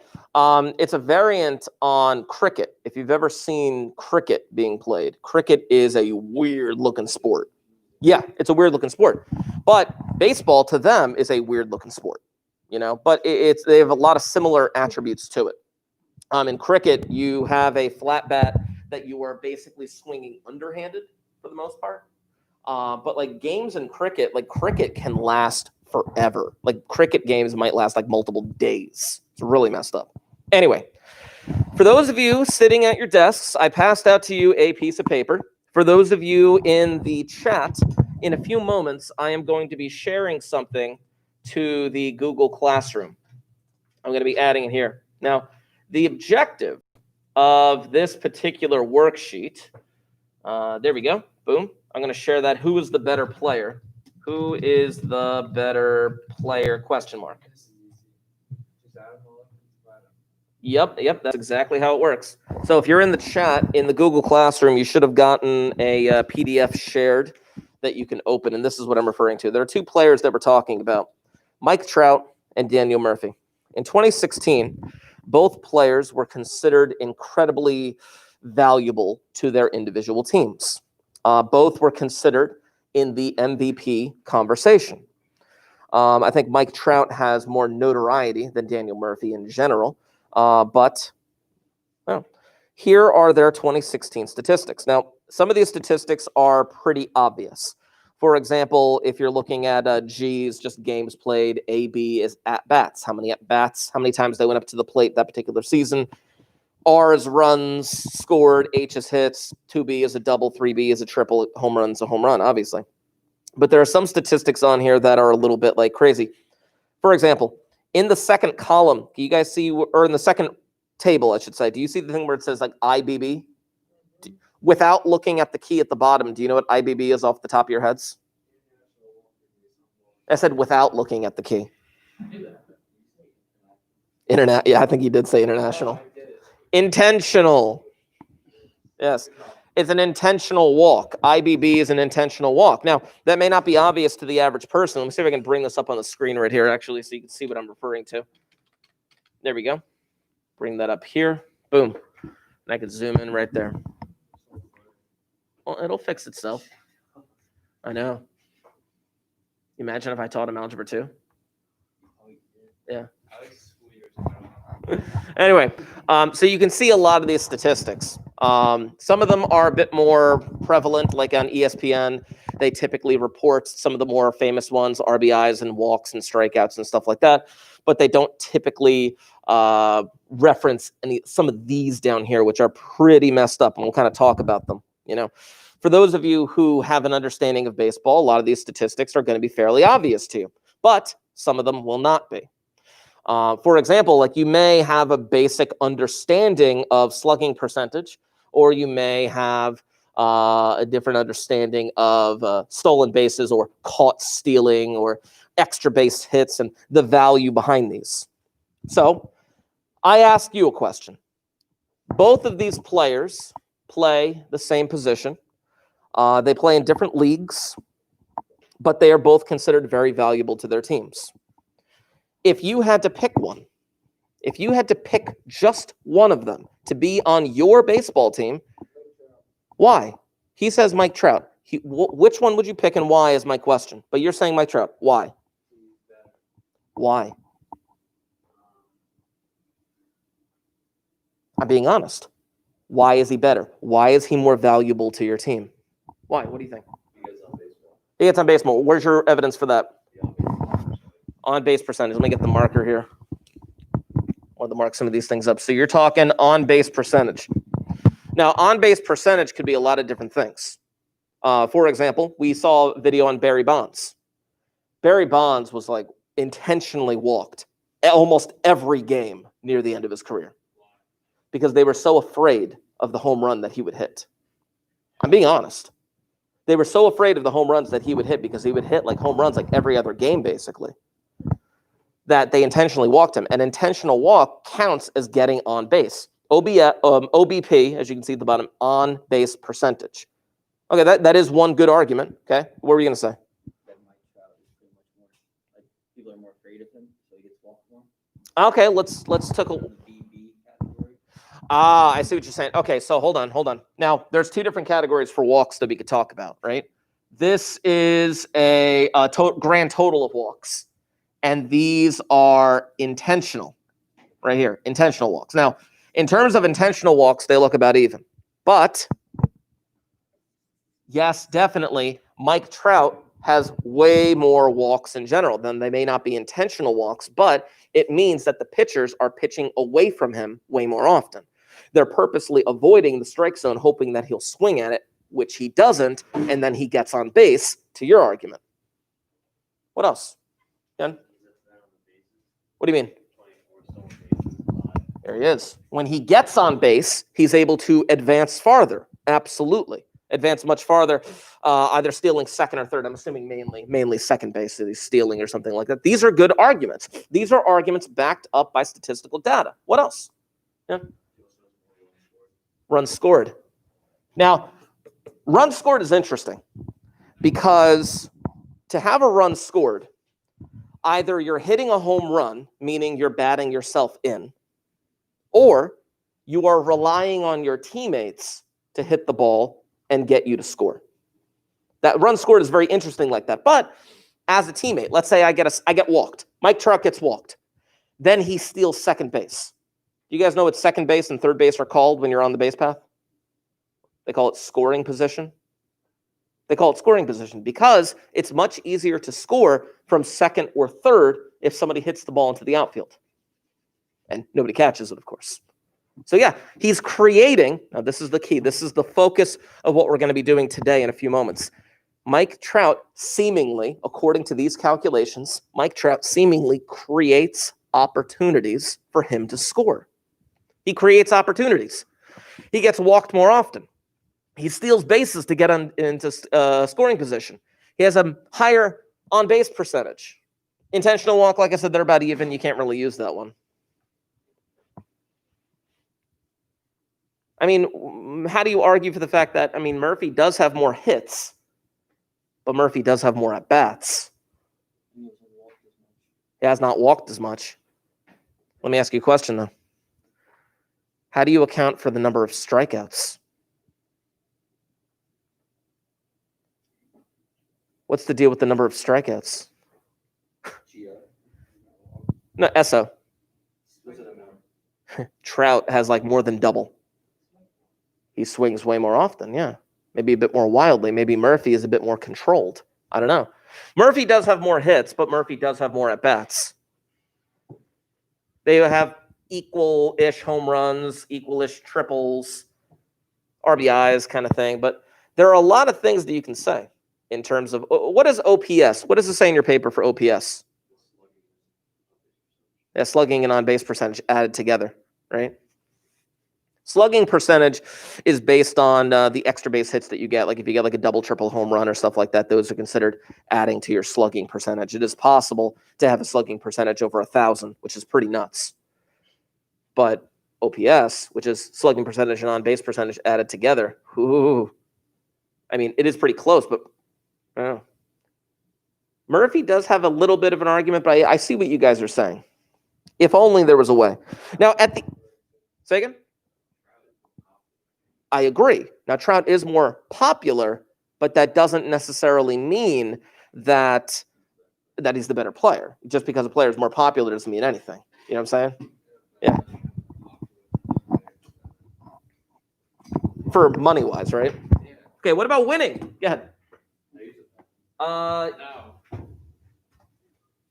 it's a variant on cricket. If you've ever seen cricket being played, cricket is a weird-looking sport. Yeah, it's a weird-looking sport. But baseball, to them, is a weird-looking sport. You know, but they have a lot of similar attributes to it. In cricket, you have a flat bat that you are basically swinging underhanded for the most part. But like games in cricket, like cricket can last forever. Like cricket games might last like multiple days. It's really messed up. Anyway, for those of you sitting at your desks, I passed out to you a piece of paper. For those of you in the chat, in a few moments, I am going to be sharing something to the Google Classroom. I'm going to be adding it here. Now, the objective of this particular worksheet, there we go, boom. I'm going to share that. Who is the better player? Who is the better player? Question mark. Yep, that's exactly how it works. So if you're in the chat in the Google Classroom, you should have gotten a PDF shared that you can open, and this is what I'm referring to. There are two players that we're talking about, Mike Trout and Daniel Murphy. In 2016, both players were considered incredibly valuable to their individual teams. Both were considered in the MVP conversation. I think Mike Trout has more notoriety than Daniel Murphy in general. But well, here are their 2016 statistics. Now, some of these statistics are pretty obvious. For example, if you're looking at G's, just games played, AB is at-bats. How many at-bats, how many times they went up to the plate that particular season. R is runs scored, H is hits, 2B is a double, 3B is a triple, home run's a home run, obviously. But there are some statistics on here that are a little bit like crazy. For example, in the second column, can you guys see, or in the second table, I should say, do you see the thing where it says like IBB? Without looking at the key at the bottom, do you know what IBB is off the top of your heads? I said without looking at the key. Internet, yeah, I think you did say international. Intentional. Yes. It's an intentional walk. IBB is an intentional walk. Now, that may not be obvious to the average person. Let me see if I can bring this up on the screen right here, actually, so you can see what I'm referring to. There we go. Bring that up here. Boom. And I can zoom in right there. Well, it'll fix itself. I know. Imagine if I taught him Algebra 2. Yeah. Anyway, so you can see a lot of these statistics. Some of them are a bit more prevalent, like on ESPN. They typically report some of the more famous ones, RBIs and walks and strikeouts and stuff like that. But they don't typically reference some of these down here, which are pretty messed up. And we'll kind of talk about them. You know, for those of you who have an understanding of baseball, a lot of these statistics are going to be fairly obvious to you, but some of them will not be. For example, like you may have a basic understanding of slugging percentage, or you may have a different understanding of stolen bases or caught stealing or extra base hits and the value behind these. So I ask you a question. Both of these players play the same position. They play in different leagues, but they are both considered very valuable to their teams. If you had to pick one, if you had to pick just one of them to be on your baseball team, why? He says Mike Trout. Which one would you pick and why is my question. But you're saying Mike Trout. Why? Why? I'm being honest. Why is he better? Why is he more valuable to your team? Why? What do you think? He gets on base more. Where's your evidence for that? On base percentage. Let me get the marker here. wanted to mark some of these things up. So you're talking on-base percentage. Now, on-base percentage could be a lot of different things. For example, we saw a video on Barry Bonds. Barry Bonds was like intentionally walked almost every game near the end of his career because they were so afraid of the home run that he would hit. I'm being honest. They were so afraid of the home runs that he would hit because he would hit like home runs like every other game basically, that they intentionally walked him. An intentional walk counts as getting on base. OBP, as you can see at the bottom, on base percentage. Okay, that is one good argument. Okay, what were you going to say? That Mike Trout is pretty much more like people are more afraid of him, so he gets walked more. Okay, let's take a. The BB category. I see what you're saying. Okay, so hold on. Now, there's two different categories for walks that we could talk about, right? This is a grand total of walks, and these are intentional, right here, intentional walks. Now, in terms of intentional walks, they look about even. But, yes, definitely, Mike Trout has way more walks in general. Then they may not be intentional walks, but it means that the pitchers are pitching away from him way more often. They're purposely avoiding the strike zone, hoping that he'll swing at it, which he doesn't, and then he gets on base, to your argument. What else? Ken? What do you mean? There he is. When he gets on base, he's able to advance farther. Absolutely. Advance much farther, either stealing second or third. I'm assuming mainly second base that he's stealing or something like that. These are good arguments. These are arguments backed up by statistical data. What else? Yeah. Runs scored. Now, runs scored is interesting because to have a run scored, either you're hitting a home run, meaning you're batting yourself in, or you are relying on your teammates to hit the ball and get you to score. That run scored is very interesting like that. But as a teammate, let's say I get walked. Mike Trout gets walked. Then he steals second base. Do you guys know what second base and third base are called when you're on the base path? They call it scoring position. They call it scoring position because it's much easier to score from second or third if somebody hits the ball into the outfield. And nobody catches it, of course. So yeah, he's creating, now this is the key, this is the focus of what we're going to be doing today in a few moments. Mike Trout seemingly, according to these calculations, Mike Trout seemingly creates opportunities for him to score. He creates opportunities. He gets walked more often. He steals bases to get into scoring position. He has a higher on-base percentage. Intentional walk, like I said, they're about even. You can't really use that one. I mean, how do you argue for the fact that, Murphy does have more hits, but Murphy does have more at-bats? He has not walked as much. Let me ask you a question, though. How do you account for the number of strikeouts? What's the deal with the number of strikeouts? No, SO. Trout has like more than double. He swings way more often, yeah. Maybe a bit more wildly. Maybe Murphy is a bit more controlled. I don't know. Murphy does have more hits, but Murphy does have more at-bats. They have equal-ish home runs, equal-ish triples, RBIs kind of thing. But there are a lot of things that you can say in terms of, what is OPS? What does it say in your paper for OPS? Yeah, slugging and on-base percentage added together, right? Slugging percentage is based on the extra base hits that you get. Like if you get like a double, triple home run or stuff like that, those are considered adding to your slugging percentage. It is possible to have a slugging percentage over 1,000, which is pretty nuts. But OPS, which is slugging percentage and on-base percentage added together, it is pretty close, but Murphy does have a little bit of an argument, but I see what you guys are saying. If only there was a way. Now, say again? I agree. Now, Trout is more popular, but that doesn't necessarily mean that he's the better player. Just because a player is more popular doesn't mean anything. You know what I'm saying? Yeah. For money-wise, right? Okay, what about winning? Go ahead.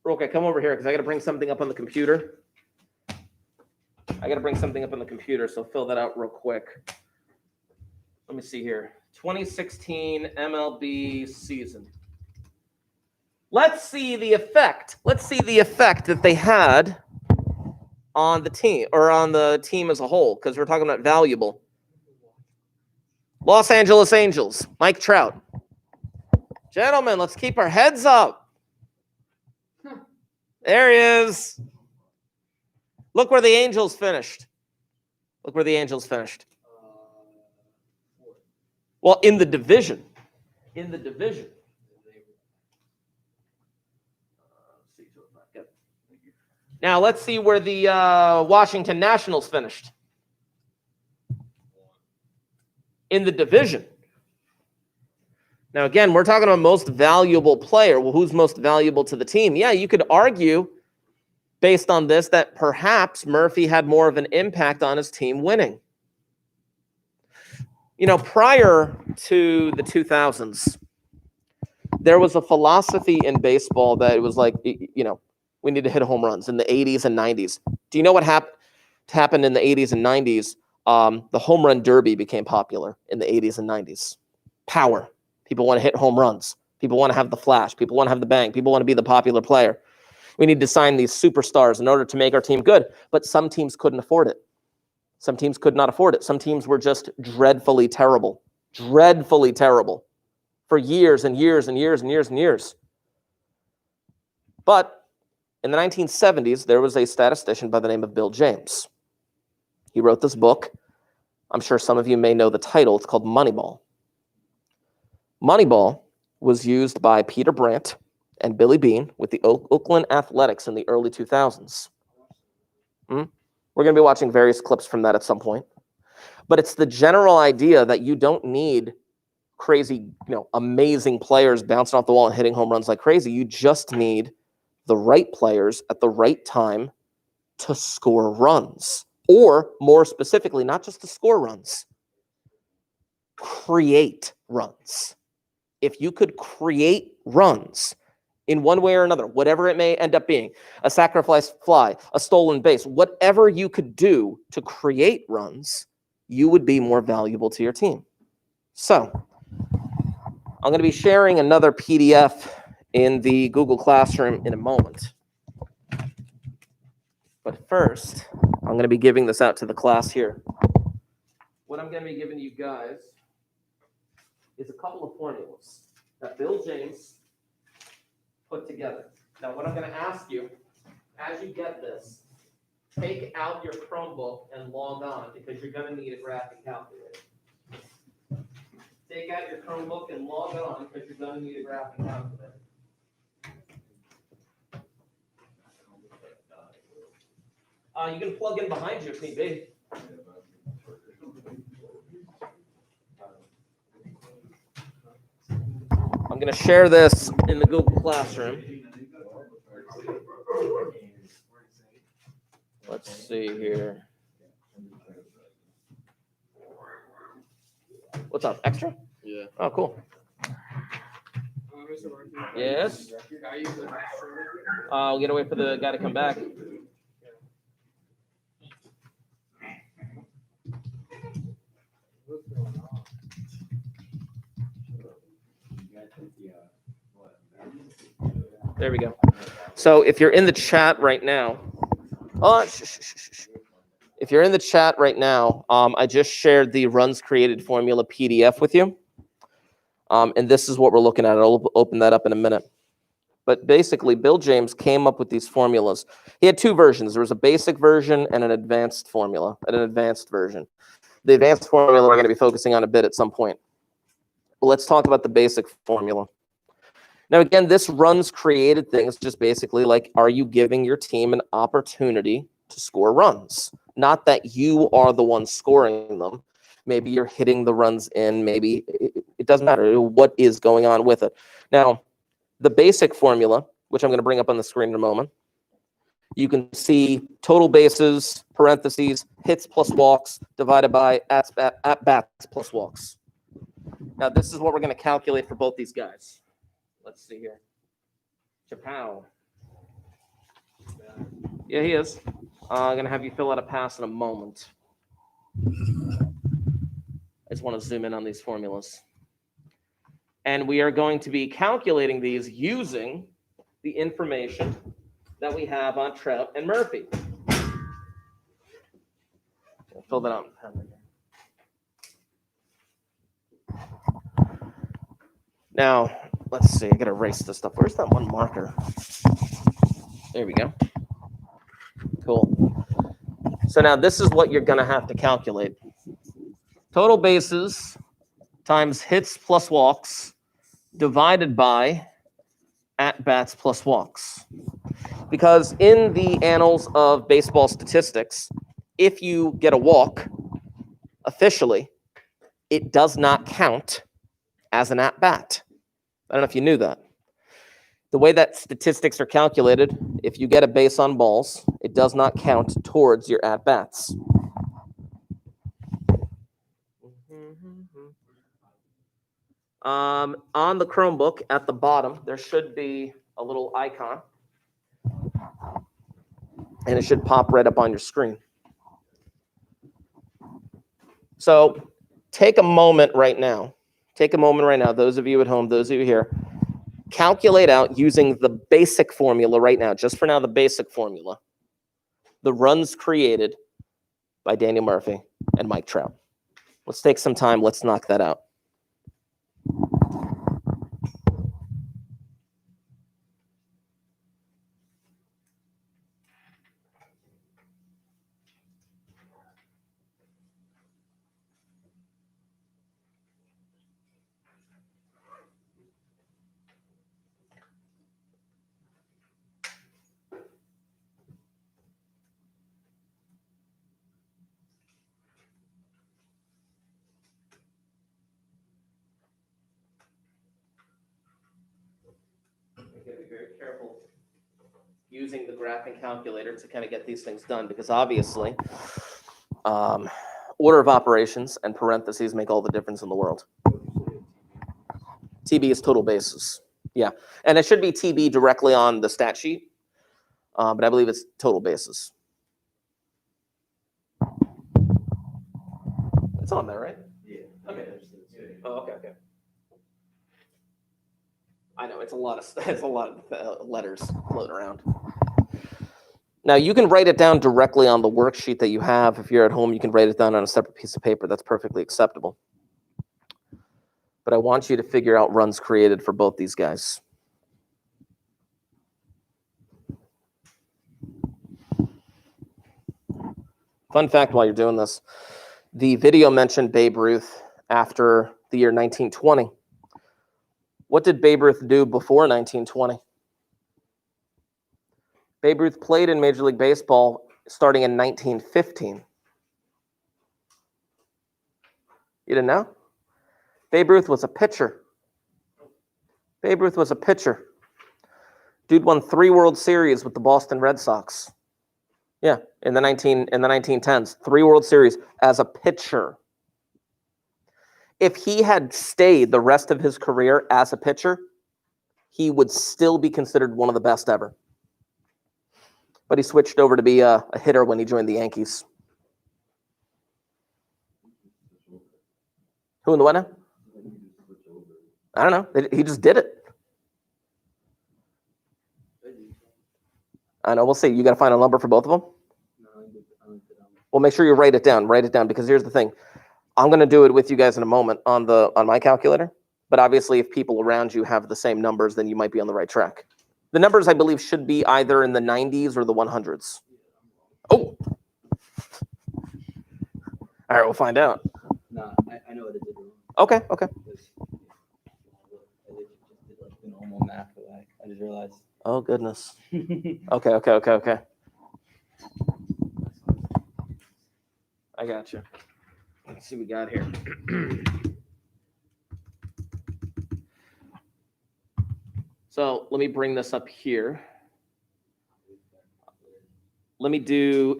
Okay, come over here because I got to bring something up on the computer. I got to bring something up on the computer, so fill that out real quick. Let me see here. 2016 MLB season. Let's see the effect. Let's see the effect that they had on the team, or on the team as a whole, because we're talking about valuable. Los Angeles Angels, Mike Trout. Gentlemen, let's keep our heads up. There he is. Look where the Angels finished. Look where the Angels finished. Well, in the division. In the division. Now, let's see where the Washington Nationals finished. In the division. Now, again, we're talking about most valuable player. Well, who's most valuable to the team? Yeah, you could argue, based on this, that perhaps Murphy had more of an impact on his team winning. You know, prior to the 2000s, there was a philosophy in baseball that it was like, you know, we need to hit home runs in the 80s and 90s. Do you know what happened in the 80s and 90s? The home run derby became popular in the 80s and 90s. Power. People want to hit home runs. People want to have the flash. People want to have the bang. People want to be the popular player. We need to sign these superstars in order to make our team good. But some teams couldn't afford it. Some teams could not afford it. Some teams were just dreadfully terrible. Dreadfully terrible. For years and years and years and years and years. But in the 1970s, there was a statistician by the name of Bill James. He wrote this book. I'm sure some of you may know the title. It's called Moneyball. Moneyball was used by Peter Brandt and Billy Beane with the Oakland Athletics in the early 2000s. We're going to be watching various clips from that at some point. But it's the general idea that you don't need crazy, amazing players bouncing off the wall and hitting home runs like crazy. You just need the right players at the right time to score runs. Or, more specifically, not just to score runs, create runs. If you could create runs in one way or another, whatever it may end up being, a sacrifice fly, a stolen base, whatever you could do to create runs, you would be more valuable to your team. So, I'm going to be sharing another PDF in the Google Classroom in a moment. But first, I'm going to be giving this out to the class here. What I'm going to be giving you guys is a couple of formulas that Bill James put together. Now, what I'm going to ask you, as you get this, take out your Chromebook and log on, because you're going to need a graphic calculator. Take out your Chromebook and log on, because you're going to need a graphic calculator. You can plug in behind you if need be. I'm going to share this in the Google Classroom. Let's see here. What's up? Extra? Yeah. Oh, cool. Yes. I'll get away for the guy to come back. There we go. So if you're in the chat right now, if you're in the chat right now, I just shared the runs created formula PDF with you. And this is what we're looking at. I'll open that up in a minute. But basically, Bill James came up with these formulas. He had two versions. There was a basic version and an advanced formula, and an advanced version. The advanced formula we're going to be focusing on a bit at some point. But let's talk about the basic formula. Now, again, this runs created things just basically like, are you giving your team an opportunity to score runs? Not that you are the one scoring them. Maybe you're hitting the runs in. Maybe it doesn't matter what is going on with it. Now, the basic formula, which I'm going to bring up on the screen in a moment, you can see total bases, parentheses, hits plus walks, divided by at-bats plus walks. Now, this is what we're going to calculate for both these guys. Let's see here. Chappelle. Yeah, he is. I'm going to have you fill out a pass in a moment. I just want to zoom in on these formulas. And we are going to be calculating these using the information that we have on Trout and Murphy. Fill that out. Now, let's see. I got to erase this stuff. Where's that one marker? There we go. Cool. So now this is what you're going to have to calculate. Total bases times hits plus walks divided by at-bats plus walks. Because in the annals of baseball statistics, if you get a walk officially, it does not count as an at-bat. I don't know if you knew that. The way that statistics are calculated, if you get a base on balls, it does not count towards your at-bats. On the Chromebook at the bottom, there should be a little icon, and it should pop right up on your screen. So take a moment right now. Those of you at home, those of you here, calculate out using the basic formula right now, just for now, the basic formula, the runs created by Daniel Murphy and Mike Trout. Let's take some time. Let's knock that out. Be very careful using the graphing calculator to kind of get these things done, because obviously order of operations and parentheses make all the difference in the world. TB is total bases. Yeah, and it should be TB directly on the stat sheet, but I believe it's total bases. It's on there, right? Yeah. Okay. Oh, okay. I know it's a lot of letters floating around. Now you can write it down directly on the worksheet that you have. If you're at home, you can write it down on a separate piece of paper. That's perfectly acceptable. But I want you to figure out runs created for both these guys. Fun fact while you're doing this, the video mentioned Babe Ruth after the year 1920. What did Babe Ruth do before 1920? Babe Ruth played in Major League Baseball starting in 1915. You didn't know? Babe Ruth was a pitcher. Dude won 3 World Series with the Boston Red Sox. Yeah, in the 1910s, 3 World Series as a pitcher. If he had stayed the rest of his career as a pitcher, he would still be considered one of the best ever. But he switched over to be a hitter when he joined the Yankees. Who in the what now? I don't know. He just did it. I know. We'll see. You got to find a number for both of them? Well, make sure you write it down. Write it down, because here's the thing. I'm going to do it with you guys in a moment on my calculator. But obviously, if people around you have the same numbers, then you might be on the right track. The numbers, I believe, should be either in the 90s or the 100s. Oh. All right, we'll find out. No, I know what it did wrong. Okay. I just did like the normal math, but I just realized. Oh, goodness. Okay. I got you. Let's see what we got here. So let me bring this up here. Let me do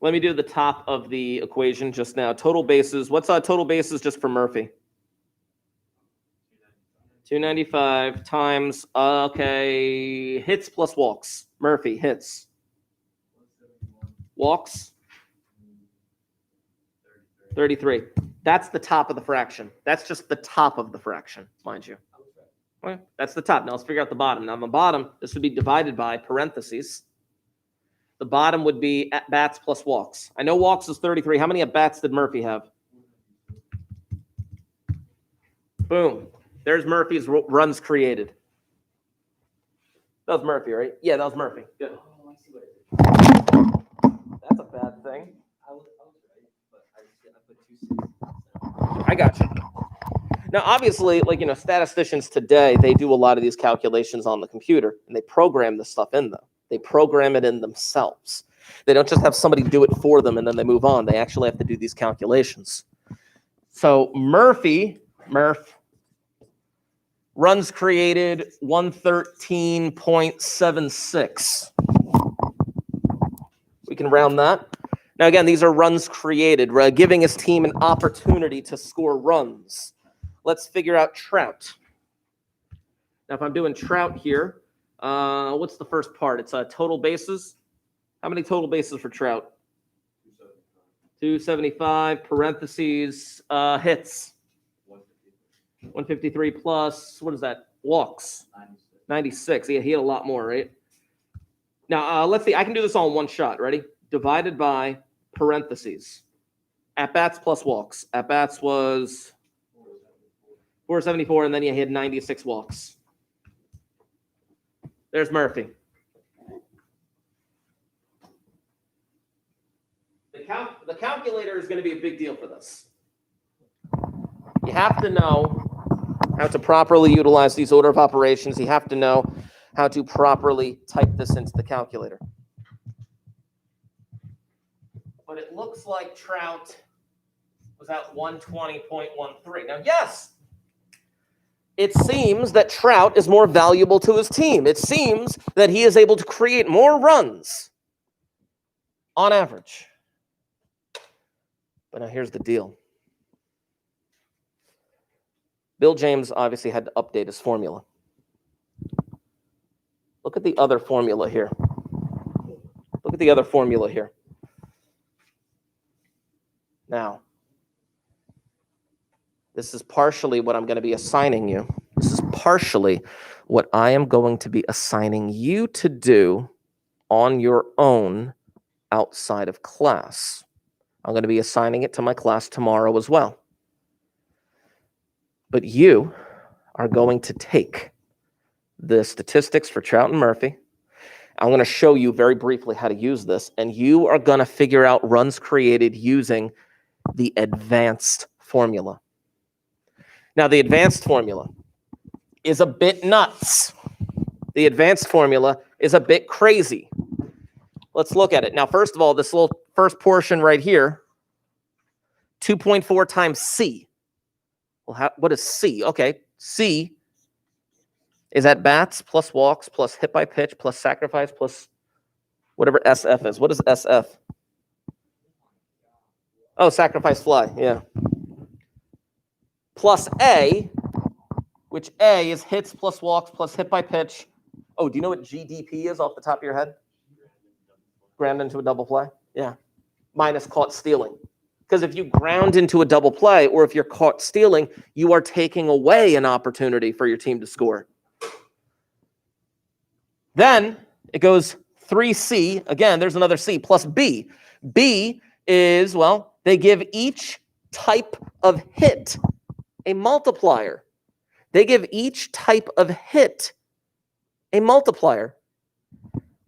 the top of the equation just now. Total bases. What's total bases just for Murphy? 295 times, hits plus walks. Murphy, hits. Walks? 33. That's the top of the fraction. That's just the top of the fraction, mind you. Okay, that's the top. Now let's figure out the bottom. Now on the bottom, this would be divided by parentheses. The bottom would be at bats plus walks. I know walks is 33. How many at bats did Murphy have? Boom. There's Murphy's runs created. That was Murphy, right? Yeah, that was Murphy. Good. That's a bad thing. I got you. Now, obviously, statisticians today, they do a lot of these calculations on the computer, and they program this stuff in them. They program it in themselves. They don't just have somebody do it for them and then they move on. They actually have to do these calculations. So Murph, runs created 113.76. We can round that. Now, again, these are runs created, giving his team an opportunity to score runs. Let's figure out Trout. Now, if I'm doing Trout here, what's the first part? It's total bases. How many total bases for Trout? 275, parentheses, hits. 153 plus, what is that? Walks. 96. Yeah, he had a lot more, right? Now, let's see. I can do this all in one shot. Ready? Divided by parentheses. At-bats plus walks. At-bats was 474, and then you had 96 walks. There's Murphy. The calculator is going to be a big deal for this. You have to know how to properly utilize these order of operations. You have to know how to properly type this into the calculator. But it looks like Trout was at 120.13. Now, yes, it seems that Trout is more valuable to his team. It seems that he is able to create more runs on average. But now here's the deal. Bill James obviously had to update his formula. Look at the other formula here. Look at the other formula here. Now, this is partially what I'm going to be assigning you. This is partially what I am going to be assigning you to do on your own outside of class. I'm going to be assigning it to my class tomorrow as well. But you are going to take the statistics for Trout and Murphy. I'm going to show you very briefly how to use this, and you are going to figure out runs created using the advanced formula. Now, the advanced formula is a bit nuts. The advanced formula is a bit crazy. Let's look at it. Now, first of all, this little first portion right here, 2.4 times C. Well, what is C? Okay, C is at bats plus walks plus hit by pitch plus sacrifice plus whatever SF is. What is SF? Oh, sacrifice fly, yeah. Plus A, which A is hits plus walks plus hit by pitch. Oh, do you know what GDP is off the top of your head? Ground into a double play? Yeah. Minus caught stealing. Because if you ground into a double play or if you're caught stealing, you are taking away an opportunity for your team to score. Then it goes 3C. Again, there's another C plus B. B is, well, they give each type of hit a multiplier. They give each type of hit a multiplier.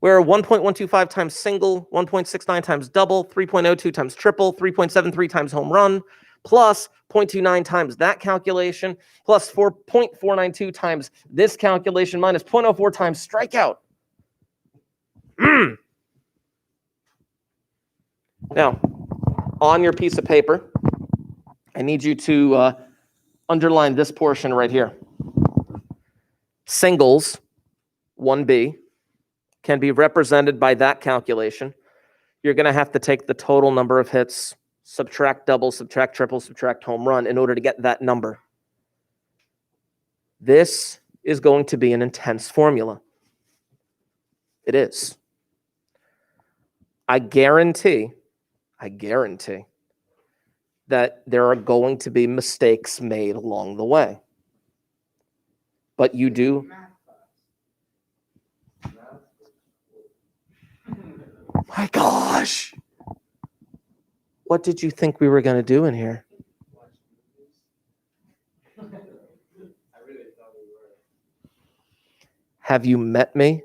Where 1.125 times single, 1.69 times double, 3.02 times triple, 3.73 times home run, plus 0.29 times that calculation, plus 4.492 times this calculation, minus 0.04 times strikeout. Now, on your piece of paper, I need you to underline this portion right here. Singles, 1B, can be represented by that calculation. You're going to have to take the total number of hits, subtract double, subtract triple, subtract home run in order to get that number. This is going to be an intense formula. It is. I guarantee that there are going to be mistakes made along the way. But you do. My gosh. What did you think we were going to do in here? Have you met me?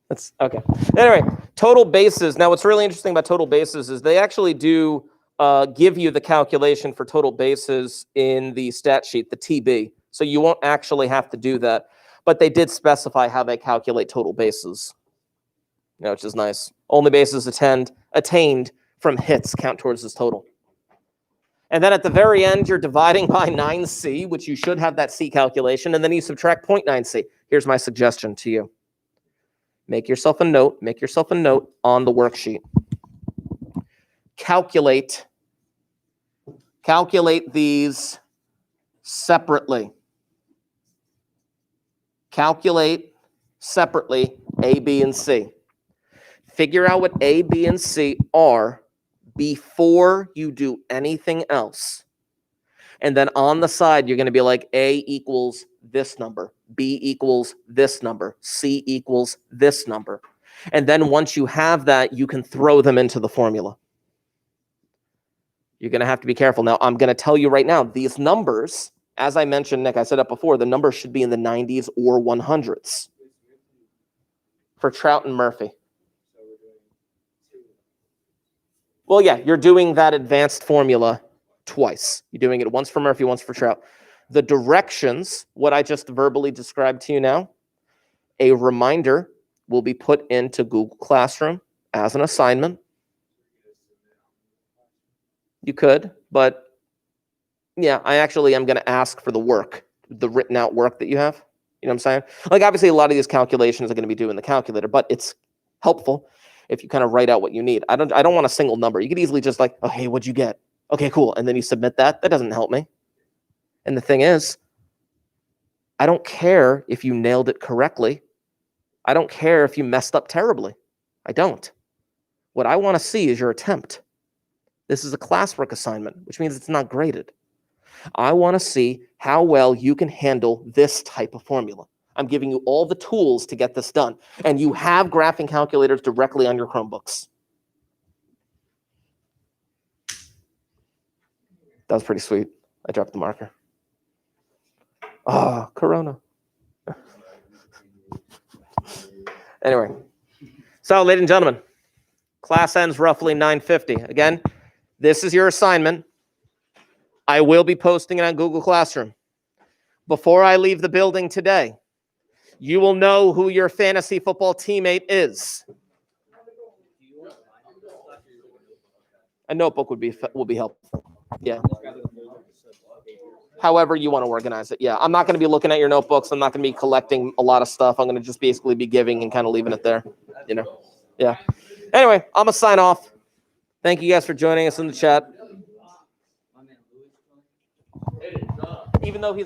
That's okay. Anyway, total bases. Now, what's really interesting about total bases is they actually do give you the calculation for total bases in the stat sheet, the TB. So you won't actually have to do that. But they did specify how they calculate total bases, which is nice. Only bases attained from hits count towards this total. And then at the very end, you're dividing by 9C, which you should have that C calculation, and then you subtract 0.9C. Here's my suggestion to you. Make yourself a note on the worksheet. Calculate these separately. Calculate separately A, B, and C. Figure out what A, B, and C are before you do anything else. And then on the side, you're going to be like, A equals this number, B equals this number, C equals this number. And then once you have that, you can throw them into the formula. You're going to have to be careful. Now, I'm going to tell you right now, these numbers, as I mentioned, Nick, I said it before, the numbers should be in the 90s or 100s for Trout and Murphy. Well, yeah, you're doing that advanced formula twice. You're doing it once for Murphy, once for Trout. The directions, what I just verbally described to you now, a reminder will be put into Google Classroom as an assignment. You could, but yeah, I actually am going to ask for the work, the written out work that you have. You know what I'm saying? Like, obviously, a lot of these calculations are going to be due in the calculator, but it's helpful if you kind of write out what you need. I don't want a single number. You could easily just like, oh, hey, what'd you get? Okay, cool. And then you submit that. That doesn't help me. And the thing is, I don't care if you nailed it correctly. I don't care if you messed up terribly. I don't. What I want to see is your attempt. This is a classwork assignment, which means it's not graded. I want to see how well you can handle this type of formula. I'm giving you all the tools to get this done. And you have graphing calculators directly on your Chromebooks. That was pretty sweet. I dropped the marker. Ah, Corona. Anyway, so ladies and gentlemen, class ends roughly 9:50. Again, this is your assignment. I will be posting it on Google Classroom. Before I leave the building today, you will know who your fantasy football teammate is. A notebook will be helpful. Yeah. However you want to organize it. Yeah, I'm not going to be looking at your notebooks. I'm not going to be collecting a lot of stuff. I'm going to just basically be giving and kind of leaving it there. Yeah. Anyway, I'm going to sign off. Thank you guys for joining us in the chat. Even though he's